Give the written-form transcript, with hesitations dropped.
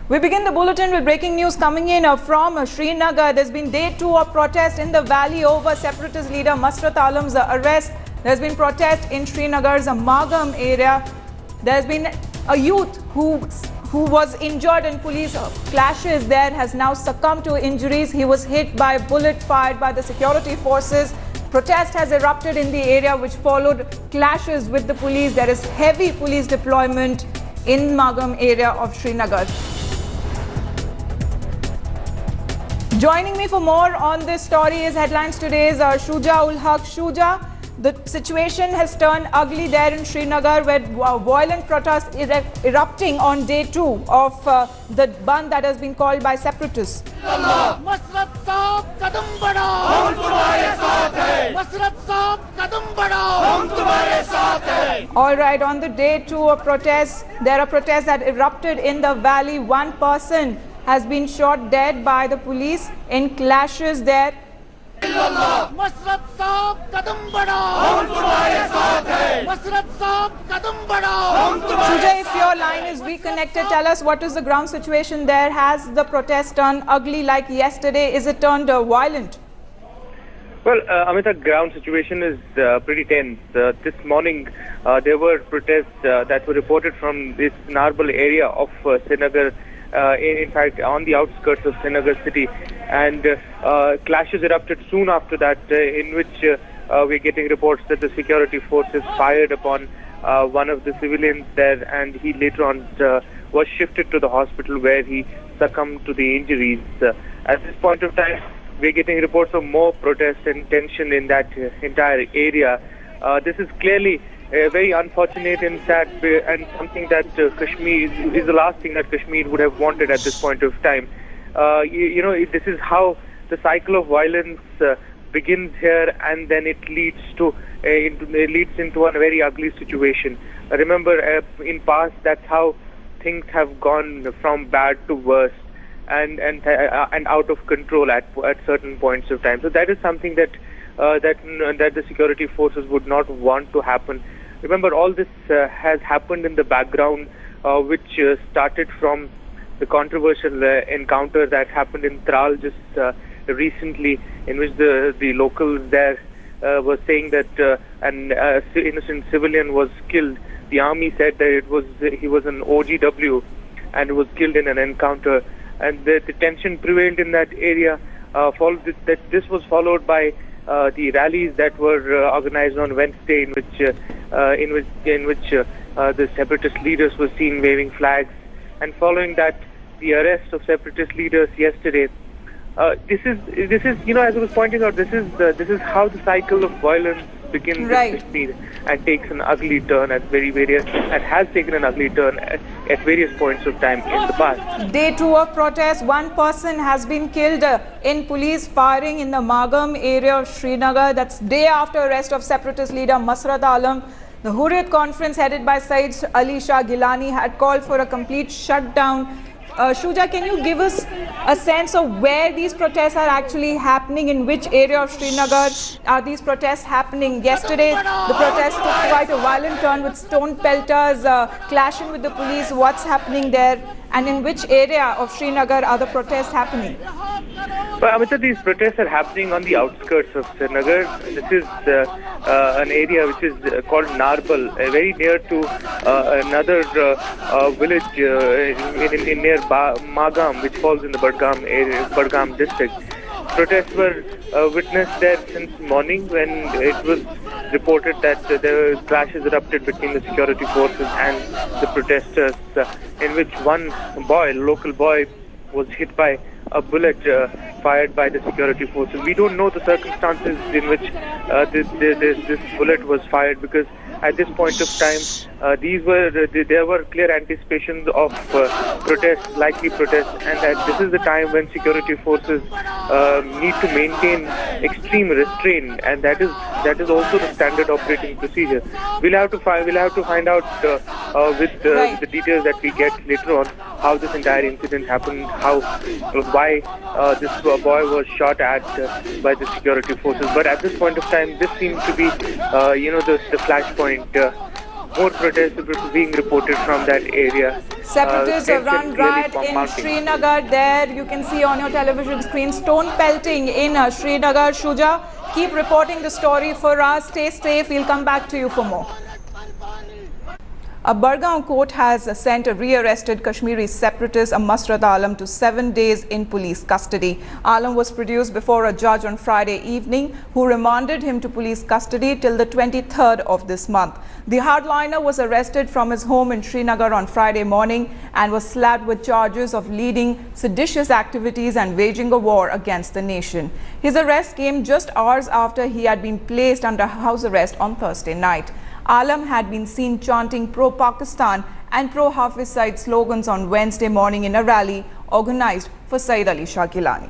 We begin the bulletin with breaking news coming in from Srinagar. There's been day 2 of protest in the valley over separatist leader Masarat Alam's arrest. There's been protest in Srinagar's Magam area. There's been a youth who was injured in police clashes there, has now succumbed to injuries. He was hit by a bullet fired by the security forces. Protest has erupted in the area which followed clashes with the police. There is heavy police deployment in Magam area of Srinagar. Joining me for more on this story is Headlines Today's Shuja ul Haq. Shuja, the situation has turned ugly there in Srinagar where violent protests erupting on day 2 of the Bandh that has been called by separatists. Masarat Saab kadam badhao, hum tumhare saath hain. Masarat Saab kadam badhao, hum tumhare saath hain. All right, on the day 2 of protests, there are protests that erupted in the valley. One person has been shot dead by the police in clashes there. Masarat Saab kadam badhao, hum tumhare saath hain. Masarat Saab kadam badhao, hum tumhare. Shuja, if your line is reconnected, tell us what is the ground situation there. Has the protest turned ugly like yesterday? Is it turned violent? Well, Amita, ground situation is pretty tense. This morning, there were protests that were reported from this Narbal area of Srinagar, in fact, on the outskirts of Srinagar city. And clashes erupted soon after that, in which we're getting reports that the security forces fired upon one of the civilians there, and he later on was shifted to the hospital where he succumbed to the injuries. At this point of time, we're getting reports of more protests and tension in that entire area. This is clearly very unfortunate and sad, and something that Kashmir is the last thing that Kashmir would have wanted at this point of time. This is how the cycle of violence begins here, and then it leads into a very ugly situation. Remember, in past, that's how things have gone from bad to worse and out of control at certain points of time. So that is something that the security forces would not want to happen. Remember, all this has happened in the background, which started from the controversial encounter that happened in Tral just recently, in which the locals there were saying that an innocent civilian was killed. The army said that he was an OGW and was killed in an encounter, and the tension prevailed in that area. This was followed by the rallies that were organized on Wednesday, in which the separatist leaders were seen waving flags, and following that, the arrest of separatist leaders yesterday. This is as I was pointing out, this is how the cycle of violence begins in Kashmir and takes an ugly turn and has taken an ugly turn at various points of time in the past. Day 2 of protest, one person has been killed in police firing in the Magam area of Srinagar. That's day after arrest of separatist leader Masarat Alam. The Hurriyat conference headed by Said Ali Shah Gilani had called for a complete shutdown. Shuja, can you give us a sense of where these protests are actually happening? In which area of Srinagar are these protests happening? Yesterday, the protests took quite a violent turn with stone pelters clashing with the police. What's happening there? And in which area of Srinagar are the protests happening? Well, Amita, these protests are happening on the outskirts of Srinagar. This is an area which is called Narbal, very near to another village near Magam, which falls in the Budgam district. Protests were witnessed there since morning, when it was reported that there were clashes erupted between the security forces and the protesters, in which one local boy, was hit by a bullet fired by the security forces. We don't know the circumstances in which this bullet was fired, because at this point of time, there were clear anticipations of likely protests, and that this is the time when security forces need to maintain extreme restraint, and that is also the standard operating procedure. We'll have to find out with the details that we get later on how this entire incident happened, why this boy was shot at by the security forces. But at this point of time, this seems to be the flashpoint more protests being reported from that area. Separatists have run Tension clearly riot in mounting. Srinagar. There you can see on your television screen stone pelting in Srinagar. Shuja, keep reporting the story for us. Stay safe. We'll come back to you for more. A Bargaon court has sent a rearrested Kashmiri separatist Masarat Alam to 7 days in police custody. Alam was produced before a judge on Friday evening who remanded him to police custody till the 23rd of this month. The hardliner was arrested from his home in Srinagar on Friday morning and was slapped with charges of leading seditious activities and waging a war against the nation. His arrest came just hours after he had been placed under house arrest on Thursday night. Alam had been seen chanting pro-Pakistan and pro-Hafiz Saeed slogans on Wednesday morning in a rally organized for Saeed Ali Shah Gilani.